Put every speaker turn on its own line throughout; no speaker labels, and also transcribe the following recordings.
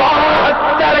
72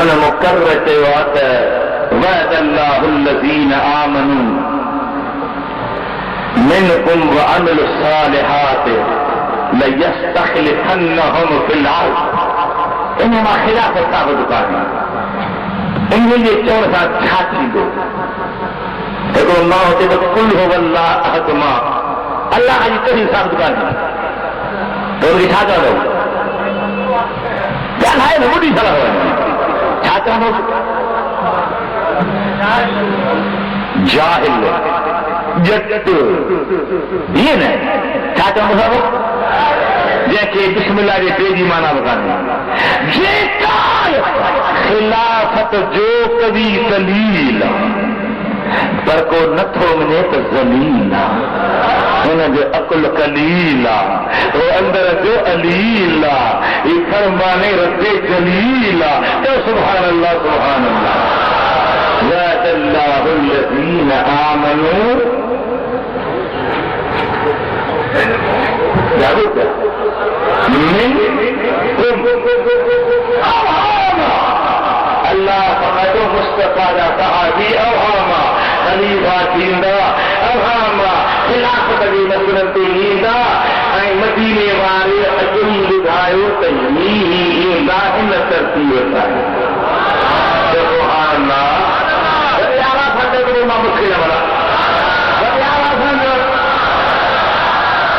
ان مقرر چیوات وعد اللہ الذین آمنوا منکم وعملوا الصالحات لیستخلفنہم فی الارض. انہیں ماں خلافت ثابت کرنا انہیں یہ چون سا چھاتی دو دیکھو ماں ہوتے تو کل ہو اللہ احد ماں اللہ کا جتنی ثابت کرنا تو ان کی چھاتا دو کیا ہے نا بڑی صلاح ہوئے چھاتا ہو جاہل جت یہ نہیں چھاتا ہو جیسے بسم اللہ کے تیزی مانا بتانا خلافت جو کبھی دلیل پر کو نتھو منے تو زلیل ان جو عقل قلیل وہ اندر جو علیل یہ فرمانے رتے جلیل تو سبحان اللہ سبحان اللہ. وعد اللہ الذین آمنوا اللہ فقط مصطفیٰ صحابی اوہاما خلیفہ تیندا اوہاما خلافت بھی مسلط ہیندا مدینے والے اجل بدھائیو تیمیہی داہن ترتیب سائے سبحان اللہ. بریارہ فتح کو ماں مشکل بنا بریارہ فتح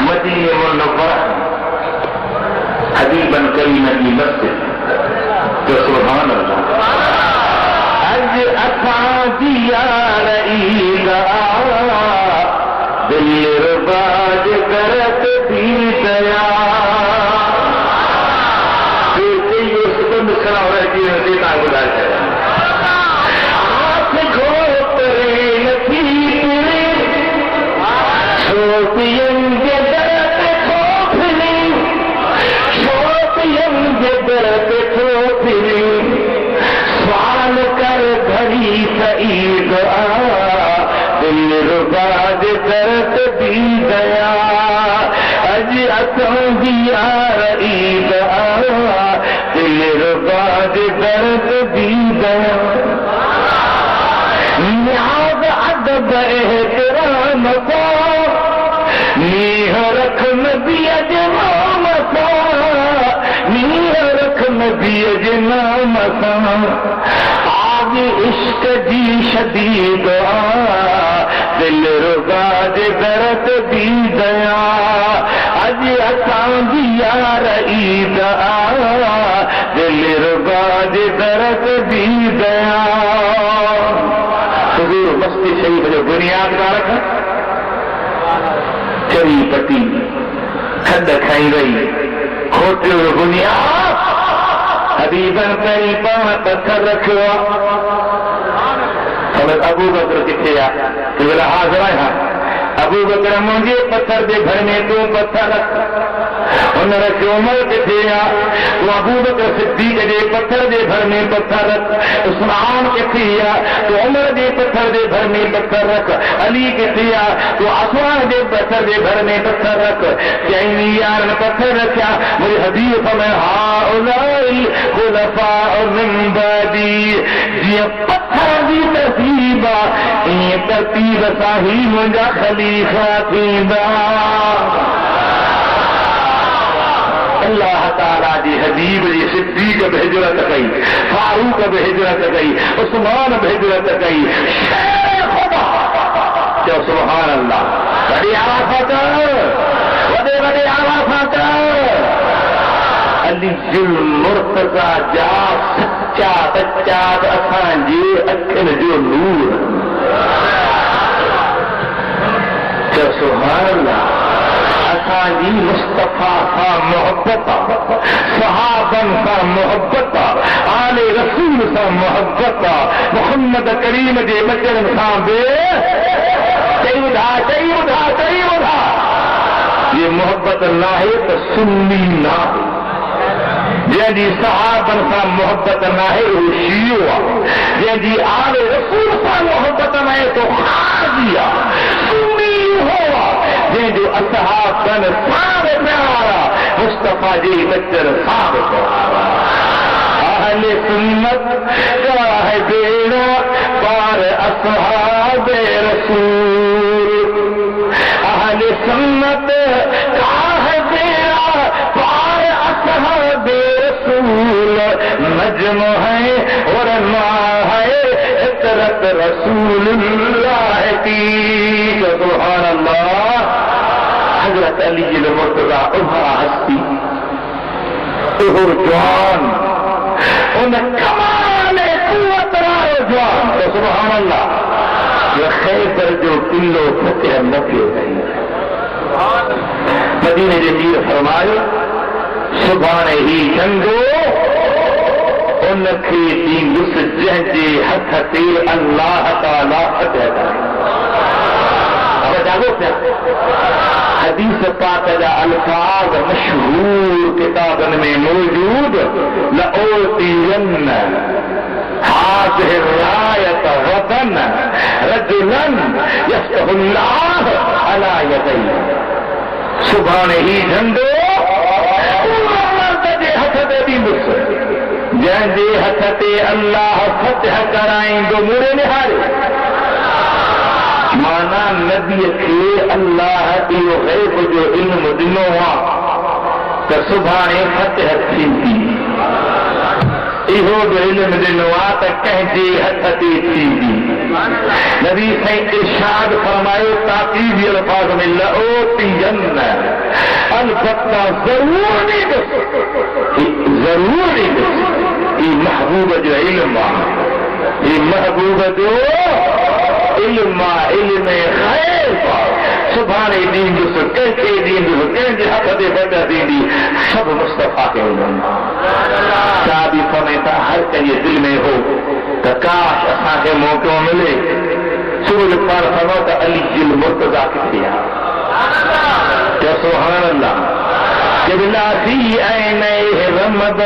مدینہ منورہ حبیباً کریماً کی مسجد تو سبحان اللہ. اج اتھاں دیا رئیگا دل رباج کرت بھی دیا پھر یہ اس کو مکھنا ہو رہا ہے کہ نصیب آگ گزار چاہتا آنکھ گھوٹ رہے نصیب رہے چھوٹیم کے درد کھوپھلی چھوٹیم کے درد کھوپھلی سوال کر گھڑی سعید دل رباج درد بھی گیا اج اتوں دیا رعید دل رباج درد بھی گیا. نیاز ادب احترام کو نیہ رکھ نبی اجنام سا نیہ رکھ نبی اجنام سا آگ عشق دی شدید دل رباج درد بھی گیا اج اتاں دیا رعید دل رباج درد بھی گیا. حضور بستی شریف جو بنیاد کا رکھا چری پتی کھڈ کھائی گئی کھوٹے بنیاد حبیبن پہلی پاؤں پتھر رکھو ابو بکر کتنے کہ بلا حاضر ہے ابو بکر مجھے پتھر دے گھر میں تو پتھر رکھ انہوں نے رکھے عمر کتنے تو ابو بکر صدیق دے پتھر دے گھر میں پتھر رکھ عثمان کتنے تو عمر دے پتھر دے گھر میں پتھر رکھ علی کتنے تو عثمان دے پتھر دے گھر میں پتھر رکھ چینی یار نے پتھر رکھا مجھے حدیث میں ہاؤلائی خلفاء من بعدی یہ پتھر دی ترتیب یہ ترتیب صحیح مجھا خلیفہ تھیندا. اللہ تعالیٰ دی حبیب دی صدیق بہجرت گئی فاروق بہجرت گئی عثمان بہجرت گئی شیر خدا جو سبحان اللہ بڑی آوازات بڑے بڑے آوازات علی المرتضی جا سچا بچا اسان جی اکھن جو نور جو سبحان اللہ اساں مصطفیٰ کا محبت صحابن کا محبت آل رسول کا محبت محمد کریم دے بچن کا بے چاہیے یہ محبت نہ ہے تو سنی نہ ہے جی صحابن کا محبت نہ ہے وہ شیعہ جی آل رسول کا محبت نہ ہے تو خاضیہ سنی ہوا جو اصحاب بن سارے پیارا مصطفیٰ جی بچر ثابت اہل سنت کا ہے بیڑا پار اصحاب رسول، اہل سنت کا ہے بیڑا پار اصحاب رسول، نجم ہے اور ماں ہے عطرت رسول اللہ کی، سبحان اللہ۔ حضرت علی المرتضیٰ ابھرا ہستی، ظہور جوان، ان کمال قوت رائے جوان، تو سبحان اللہ یہ خیبر جو کلو فتح نہ کیے گئی۔ مدینے جدید فرمائے سبحان ہی جنگو ان کی دین اس جہجے ہتھ تے اللہ تعالی فتح کرے۔ اب جاگو کیا حدیث پاک کا الفاظ مشہور کتابن میں موجود، لأوتین هذه الراية غدا رجلا يفتح الله على يديه، سبحان ہی جھنڈو جہاں ہتھ تے اللہ فتح کرائیں دو مورے نہارے، مانا نبی کے اللہ کی غیب جو علم دنوں تو سبحانے فتح تھی، جو علم دنوں تو کہیں ہتھ تے تھی۔ نبی سے ارشاد فرمائے تاکیدی الفاظ میں لأوتین، البتہ ضرور نہیں ضرور نہیں یہ محبوب جو علم، یہ محبوب جو علم خیر سبحان دین جو کہتے دین جو کہیں حق دے بڑا دین دی سب مصطفیٰ کے علم شادی فرمیتا ہر کہیں دل میں ہو تو کاش اساں کے موقع ملے سورج پار فرماتا علی المرتضیٰ کتیا کیا سبحان اللہ جب لا فی عینیہ رمض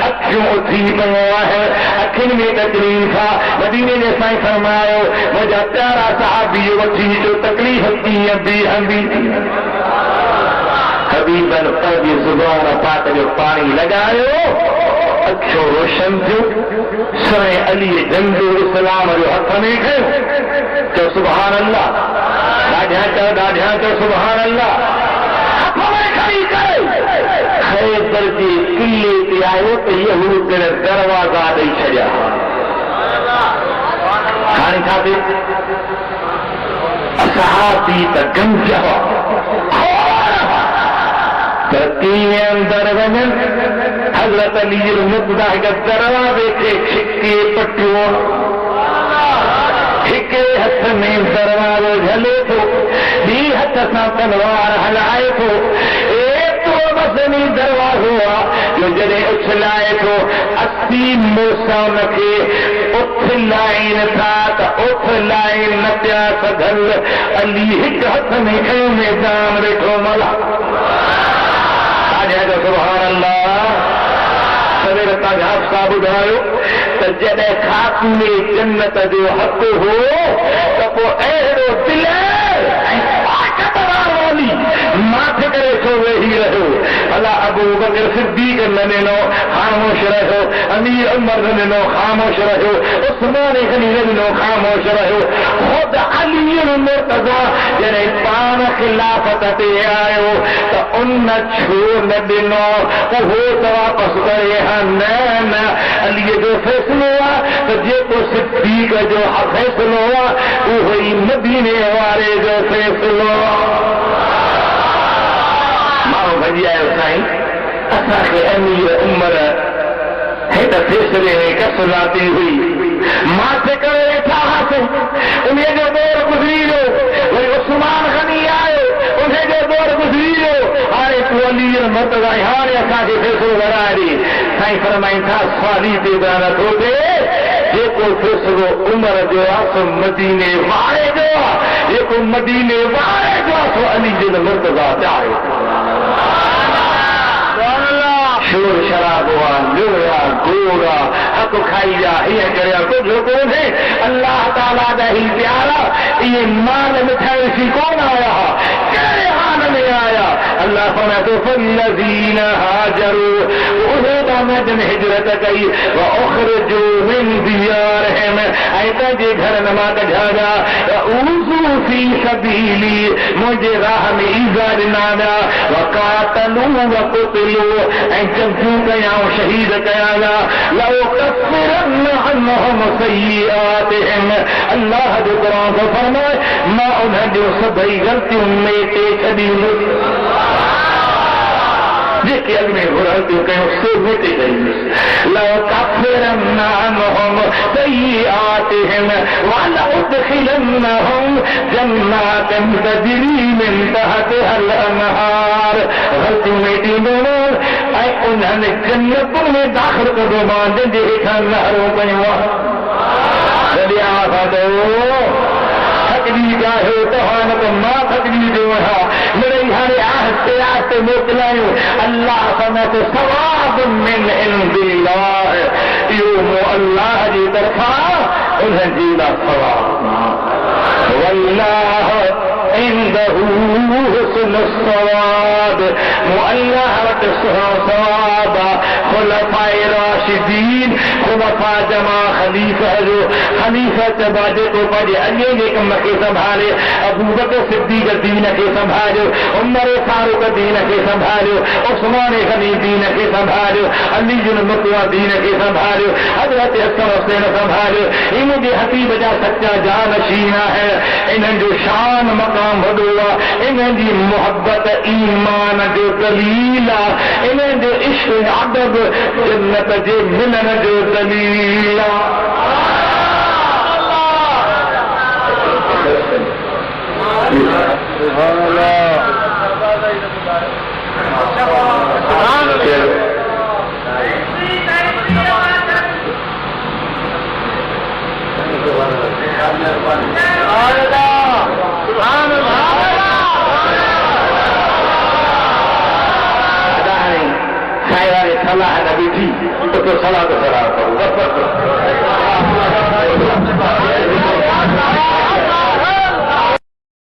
اکھوں اتھی بنوا ہے اکھن میں تکلیف تھا، مدینے نے سائیں فرمایا مجھا پیارا صحابی وٹھی جو تکلیف تھی ابھی حبیبن قلبی زبان پاک جو پانی لگاؤ اکھوں روشن جو سرے علی جنگو اسلام جو ہاتھ میں کھے تو سبحان اللہ ڈاڈھیاں تو سبحان اللہ خیبر کے قلعے تے آئے تو یہود نے دروازہ دے چھڑیا کھانے کھاتے صحابی تا گنجا ترتیب اندر ونن حضرت علی المرتضیٰ کا دروازے کے چھکے پٹیوں چھکے ہاتھ میں دروازے جھلے تو بھی ہاتھ سے تلوار ہلائے تو بسنی درواز ہوا جو جڑے اچھلائے تو 80 موسم کے اٹھ لائن تھا تو اٹھ لائن نتیا سدھل علی ایک ہاتھ میں میدان رکھو ملا آج ہے تو سبحان اللہ سویر تاجاب صاحب ادھارو تو جڑے خاتم جنت جو حق ہو تو وہ اہرو دلے ماتھے کرے سو وہی رہو اللہ ابو بکر صدیق نے نو خاموش رہو، امیر عمر نے نو خاموش رہو، عثمان غنی نے نو خاموش رہو، خود علی المرتضیٰ جنے پان خلافت تے آئے تو ان چھوڑ نہ دنو وہ تو واپس کرے ہاں نہ علی جو فیصلہ ہوا تو جے کو صدیق جو فیصلہ ہوا وہی مدینے والے جو فیصلہ ہوا بھجی آئے سائیں اصلا کے امیر عمر ہے تو فیصلے کسلاتی ہوئی ماتھے کرے تھا سے انہیں جو دور گزری لو وہی عثمان غنی آئے انہیں جو دور گزری لو آئے تو علی المرتضیٰ ہارے اصلا کے فیصلے برائے دی سائیں فرمائیں تھا سوالی دے دانت ہوتے یہ کو فیصلو عمر جو آسو مدینے وارے جو یہ کو مدینے وارے جو آسو علی المرتضیٰ چاہے شور شراب ہوا لویا گورا حق کھائی جا یہ کریا کچھ لوگوں نے اللہ تعالیٰ دا ہی پیارا یہ مال مٹھائی سی کون آیا کہے حال میں آیا اللہ فرماتے فالذین ہاجروا انہیں دانا جن ہجرت کئی واخرجوا من دیارہم ایتا جے گھر نما کجھاگا اوزو فی سبیلی مجھے راہ میں ایزا دنانا وقاتلوا وقتلوا این جنگوں کیا شہید کیا لو کفرن عنہم سیئاتہم اللہ جو قرآن کو فرمائے ما انہیں جو سبھی غلطیوں میں چھڑی جس کے علمِ غلطیوں کہیں اس سے مٹے گئی لو کفرن عنہم سیئاتہم ولأدخلنہم جنات تجری من تحتها الانہار غلطیوں میٹی دونوں اے انہوں نے جنتوں میں داخل کو دو باندھیں جے ایکھان نہروں کہیں وہاں جدی آفا دو تھکلی گاہے توہانت ما تھکلی جو ہے میرے یہاں آہستے آہستے موکلائیوں اللہ سمت ثواب من عند اللہ یوم اللہ جی طرفا انہیں جیلا ثواب واللہ عنده حسن الثواب اللہ وقت ثواب خلفاء راشدین خلفاء جمع خلیفہ جو خلیفہ چباجے کو پڑھے علی ایک کے سنبھالے ابو بکر صدیق دین کے سنبھالے عمر فاروق دین کے سنبھالے عثمان غنی دین کے سنبھالے علی جن مطوع دین کے سنبھالے حضرت حسن حسین سنبھالے انہیں جو حبیب جا سچا جانشینہ ہے انہیں جو شان مقام بدوا انہیں جو محبت ایمان جو دلیل انہیں جو عشق ادب جنت جو ملن جو دلیل سبحان اللہ صلاح نبی تھی تو صلاح کرو